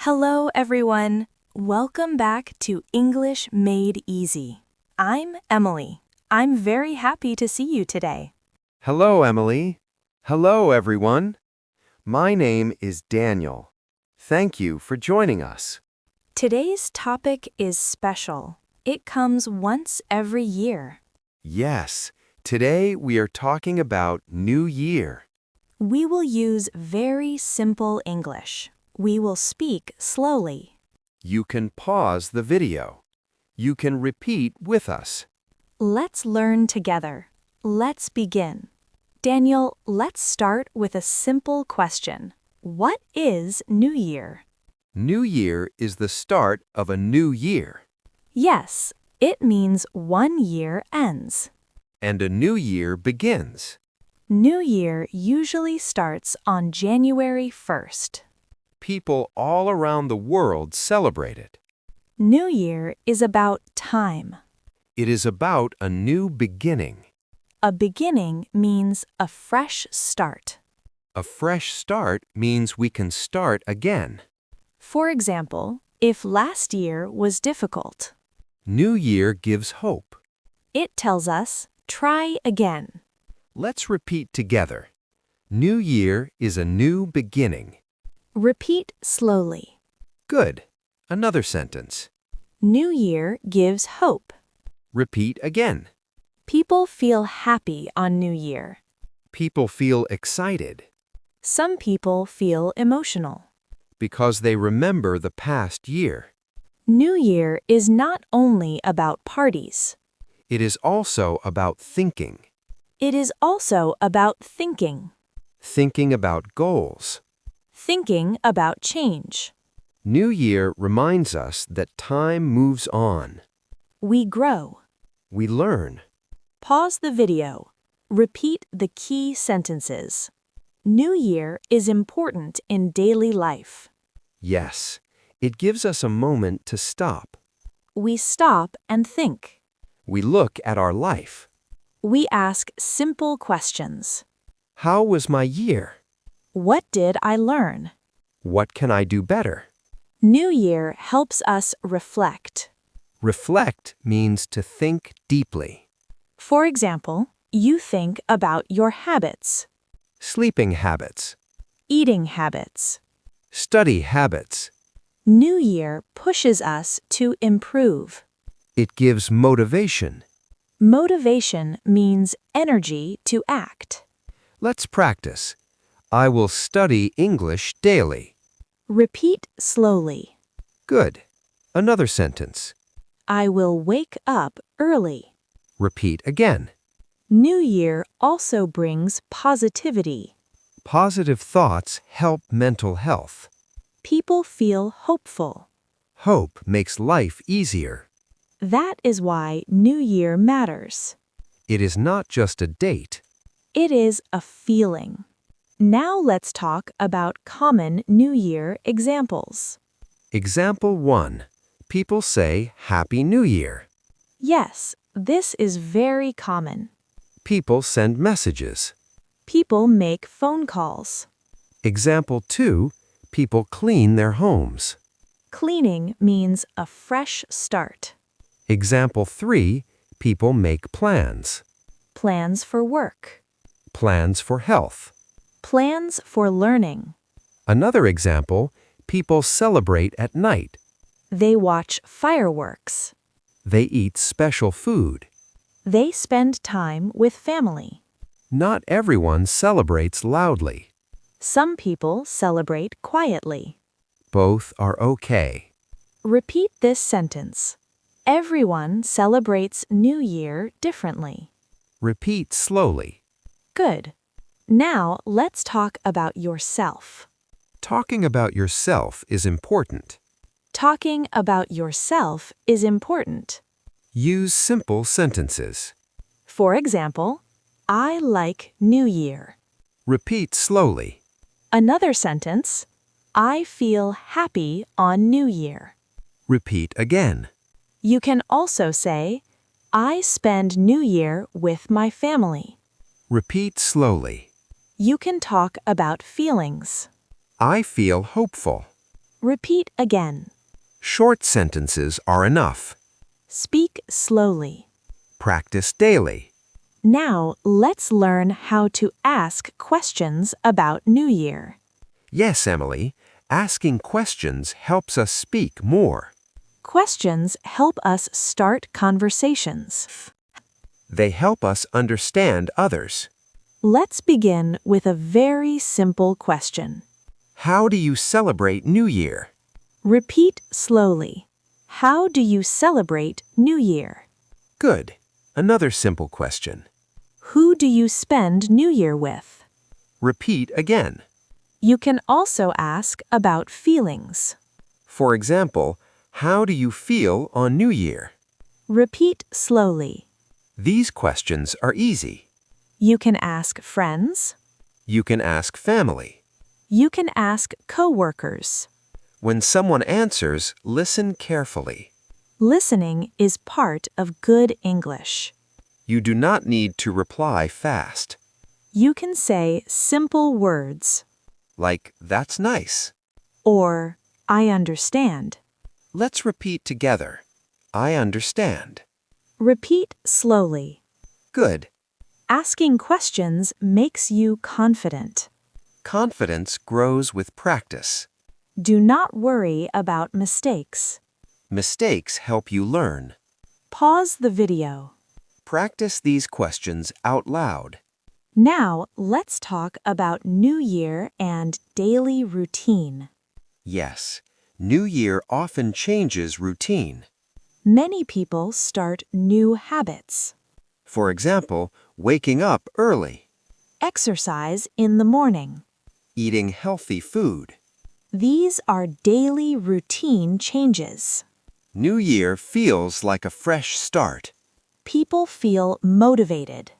Hello, everyone. Welcome back to English Made Easy. I'm Emily. I'm very happy to see you today. Hello, Emily. Hello, everyone. My name is Daniel. Thank you for joining us. Today's topic is special. It comes once every year. Yes, today we are talking about New Year. We will use very simple English. We will speak slowly. You can pause the video. You can repeat with us. Let's learn together. Let's begin. Daniel, let's start with a simple question. What is New Year? New Year is the start of a new year, Yes, it means one year ends. and a new year begins. New Year usually starts on January 1st. People all around the world celebrate it. New Year is about time. It is about a new beginning. A beginning means a fresh start. A fresh start means we can start again. For example, if last year was difficult, New Year gives hope. it tells us, try again. Let's repeat together. New Year is a new beginning. Repeat slowly. Good. Another sentence. New Year gives hope. Repeat again. People feel happy on New Year. People feel excited Some people feel emotional. because they remember the past year. New Year is not only about parties. It is also about thinking. It is also about thinking. Thinking about goals. Thinking about change. New Year reminds us that time moves on. We grow. We learn. Pause the video. Repeat the key sentences. New Year is important in daily life. Yes, it gives us a moment to stop. We stop and think. We look at our life. We ask simple questions. How was my year? What did I learn? What can I do better? New Year helps us reflect. Reflect means to think deeply. For example, you think about your habits, Sleeping habits. eating habits. Study habits. New Year pushes us to improve. It gives motivation. Motivation means energy to act. Let's practice. I will study English daily. Repeat slowly. Good. Another sentence. I will wake up early. Repeat again. New Year also brings positivity. Positive thoughts help mental health. People feel hopeful. Hope makes life easier. That is why New Year matters. It is not just a date. It is a feeling. Now let's talk about common New Year examples. Example 1. People say Happy New Year. Yes, this is very common. People send messages. People make phone calls. Example 2. People clean their homes. Cleaning means a fresh start. Example 3. People make plans. Plans for work. Plans for health. Plans for learning. Another example, people celebrate at night. They watch fireworks. They eat special food. They spend time with family. Not everyone celebrates loudly. Some people celebrate quietly. Both are okay. Repeat this sentence. Everyone celebrates New Year differently. Repeat slowly. Good. Now let's talk about yourself. Talking about yourself is important. Talking about yourself is important. Use simple sentences. For example, I like New Year. Repeat slowly. Another sentence, I feel happy on New Year. Repeat again. You can also say, I spend New Year with my family. Repeat slowly. You can talk about feelings. I feel hopeful. Repeat again. Short sentences are enough. Speak slowly. Practice daily. Now, let's learn how to ask questions about New Year. Yes, Emily, asking questions helps us speak more. Questions help us start conversations. They help us understand others. Let's begin with a very simple question. How do you celebrate New Year? Repeat slowly. How do you celebrate New Year? Good. Another simple question. Who do you spend New Year with? Repeat again. You can also ask about feelings. For example, how do you feel on New Year? Repeat slowly. These questions are easy. You can ask friends. You can ask family. You can ask coworkers. When someone answers, listen carefully. Listening is part of good English. You do not need to reply fast. You can say simple words, Like, that's nice. or I understand. Let's repeat together. I understand. Repeat slowly. Good. Asking questions makes you confident. Confidence grows with practice. Do not worry about mistakes. Mistakes help you learn. Pause the video. Practice these questions out loud. Now, let's talk about New Year and daily routine. Yes, New Year often changes routine. Many people start new habits. For example, waking up early, Exercise in the morning. eating healthy food. These are daily routine changes. New Year feels like a fresh start. People feel motivated.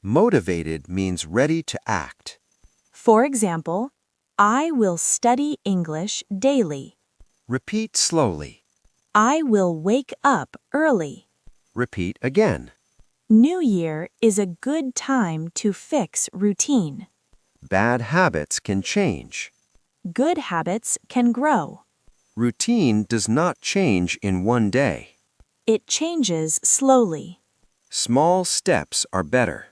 Motivated means ready to act. For example, I will study English daily. Repeat slowly. I will wake up early. Repeat again. New Year is a good time to fix routine. Bad habits can change. Good habits can grow. Routine does not change in one day. It changes slowly. Small steps are better.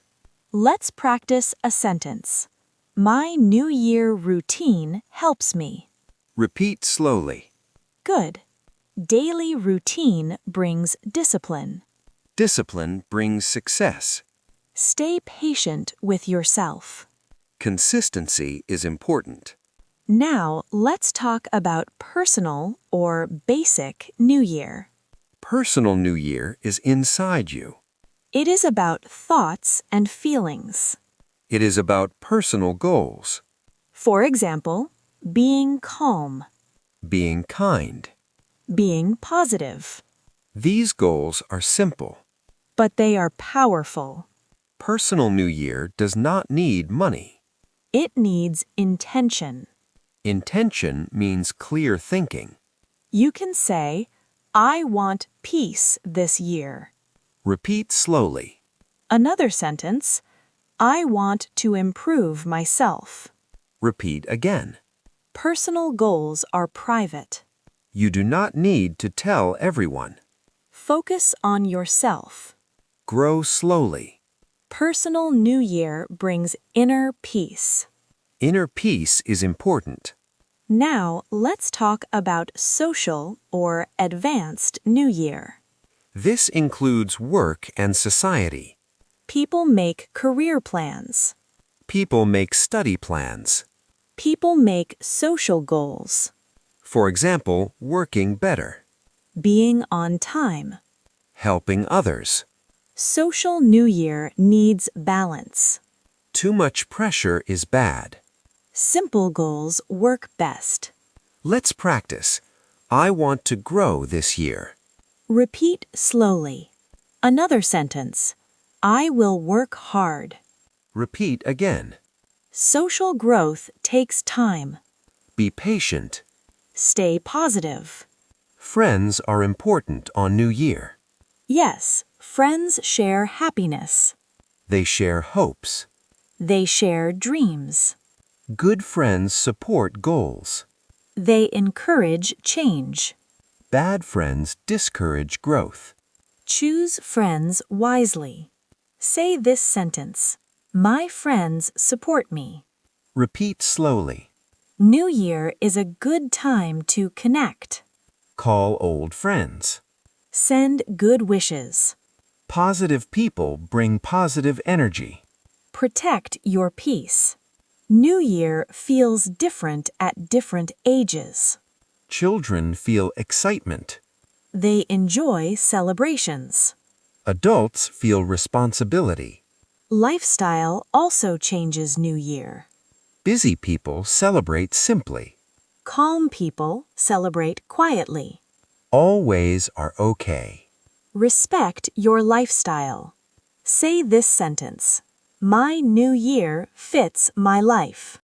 Let's practice a sentence. My New Year routine helps me. Repeat slowly. Good. Daily routine brings discipline. Discipline brings success. Stay patient with yourself. Consistency is important. Now, let's talk about personal or basic New Year. Personal New Year is inside you. It is about thoughts and feelings. It is about personal goals. For example, being calm, Being kind. being positive. These goals are simple. But they are powerful. Personal New Year does not need money. It needs intention. Intention means clear thinking. You can say, I want peace this year. Repeat slowly. Another sentence, I want to improve myself. Repeat again. Personal goals are private. You do not need to tell everyone. Focus on yourself. Grow slowly. Personal New Year brings inner peace. Inner peace is important. Now, let's talk about social or advanced New Year. This includes work and society. People make career plans. People make study plans. People make social goals. For example, working better. Being on time. Helping others. Social New Year needs balance. Too much pressure is bad. Simple goals work best. Let's practice. I want to grow this year. Repeat slowly. Another sentence. I will work hard. Repeat again. Social growth takes time. Be patient. Stay positive. Friends are important on New Year. Yes, friends share happiness. They share hopes. They share dreams. Good friends support goals. They encourage change. Bad friends discourage growth. Choose friends wisely. Say this sentence. My friends support me. Repeat slowly. New Year is a good time to connect. Call old friends. Send good wishes. Positive people bring positive energy. Protect your peace. New Year feels different at different ages. Children feel excitement. They enjoy celebrations. Adults feel responsibility. Lifestyle also changes New Year. Busy people celebrate simply. Calm people celebrate quietly. All ways are okay. Respect your lifestyle. Say this sentence. My new year fits my life.